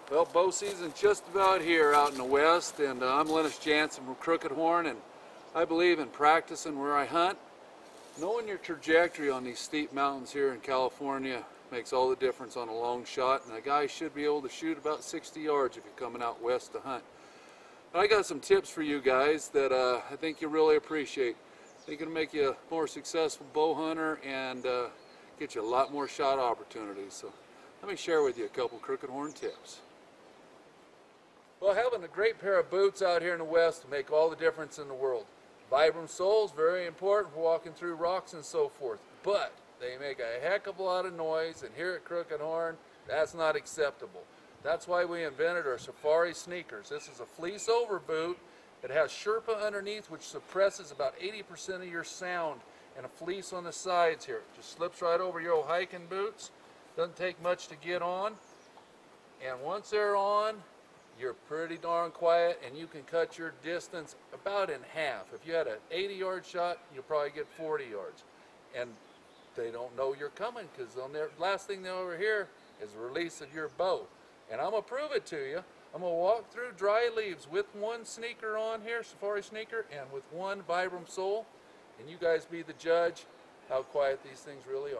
Well, bow season's just about here out in the west, and I'm Lennis Jansen from Crooked Horn, and I believe in practicing where I hunt. Knowing your trajectory on these steep mountains here in California makes all the difference on a long shot, and a guy should be able to shoot about 60 yards if you're coming out west to hunt. But I got some tips for you guys that I think you'll really appreciate. They're going to make you a more successful bow hunter and get you a lot more shot opportunities. So let me share with you a couple Crooked Horn tips. Well, having a great pair of boots out here in the west will make all the difference in the world. Vibram soles, very important for walking through rocks and so forth, but they make a heck of a lot of noise, and here at Crooked Horn, that's not acceptable. That's why we invented our safari sneakers. This is a fleece over boot. It has Sherpa underneath, which suppresses about 80% of your sound, and a fleece on the sides here. It just slips right over your old hiking boots. Doesn't take much to get on, and once they're on, you're pretty darn quiet, and you can cut your distance about in half. If you had an 80-yard shot, you'll probably get 40 yards. And they don't know you're coming, because last thing they'll ever hear is the release of your bow. And I'm going to prove it to you. I'm going to walk through dry leaves with one sneaker on here, safari sneaker, and with one Vibram sole. And you guys be the judge how quiet these things really are.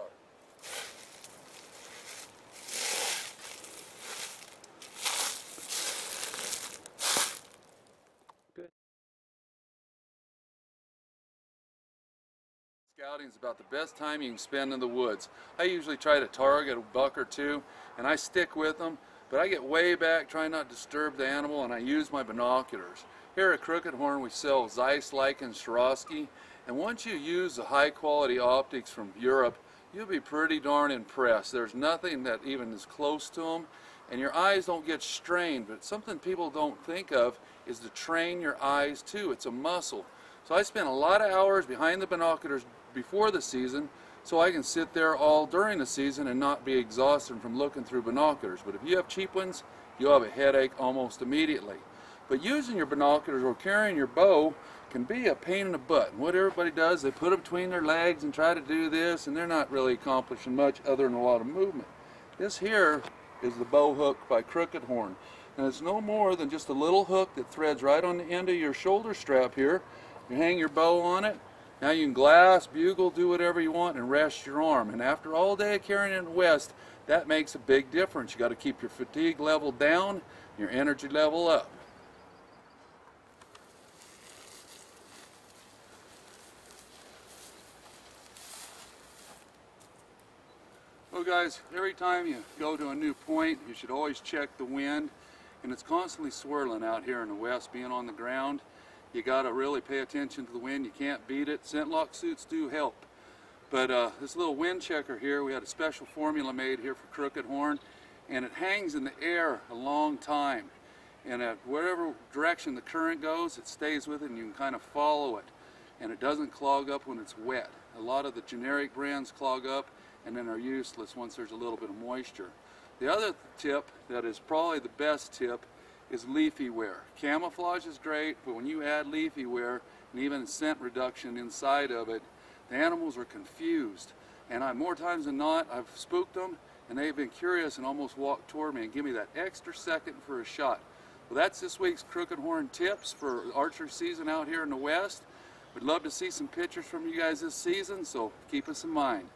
Scouting is about the best time you can spend in the woods. I usually try to target a buck or two, and I stick with them, but I get way back, try not to disturb the animal, and I use my binoculars. Here at Crooked Horn we sell Zeiss, Leica, Swarovski, and once you use the high quality optics from Europe, you'll be pretty darn impressed. There's nothing that even is close to them, and your eyes don't get strained, but something people don't think of is to train your eyes too. It's a muscle. So I spend a lot of hours behind the binoculars before the season so I can sit there all during the season and not be exhausted from looking through binoculars. But if you have cheap ones, you'll have a headache almost immediately. But using your binoculars or carrying your bow can be a pain in the butt. And what everybody does, they put it between their legs and try to do this, and they're not really accomplishing much other than a lot of movement. This here is the bow hook by Crooked Horn. And it's no more than just a little hook that threads right on the end of your shoulder strap here. You hang your bow on it. Now you can glass, bugle, do whatever you want, and rest your arm. And after all day of carrying it in the west, that makes a big difference. You got to keep your fatigue level down, your energy level up. Well guys, every time you go to a new point, you should always check the wind. And it's constantly swirling out here in the west, being on the ground. You got to really pay attention to the wind. You can't beat it. Scent lock suits do help. But this little wind checker here, we had a special formula made here for Crooked Horn, and it hangs in the air a long time. And whatever direction the current goes, it stays with it, and you can kind of follow it. And it doesn't clog up when it's wet. A lot of the generic brands clog up and then are useless once there's a little bit of moisture. The other tip that is probably the best tip is leafy wear. Camouflage is great, but when you add leafy wear and even scent reduction inside of it, the animals are confused. And more times than not, I've spooked them, and they've been curious and almost walked toward me and give me that extra second for a shot. Well, that's this week's Crooked Horn tips for archery season out here in the west. We'd love to see some pictures from you guys this season, so keep us in mind.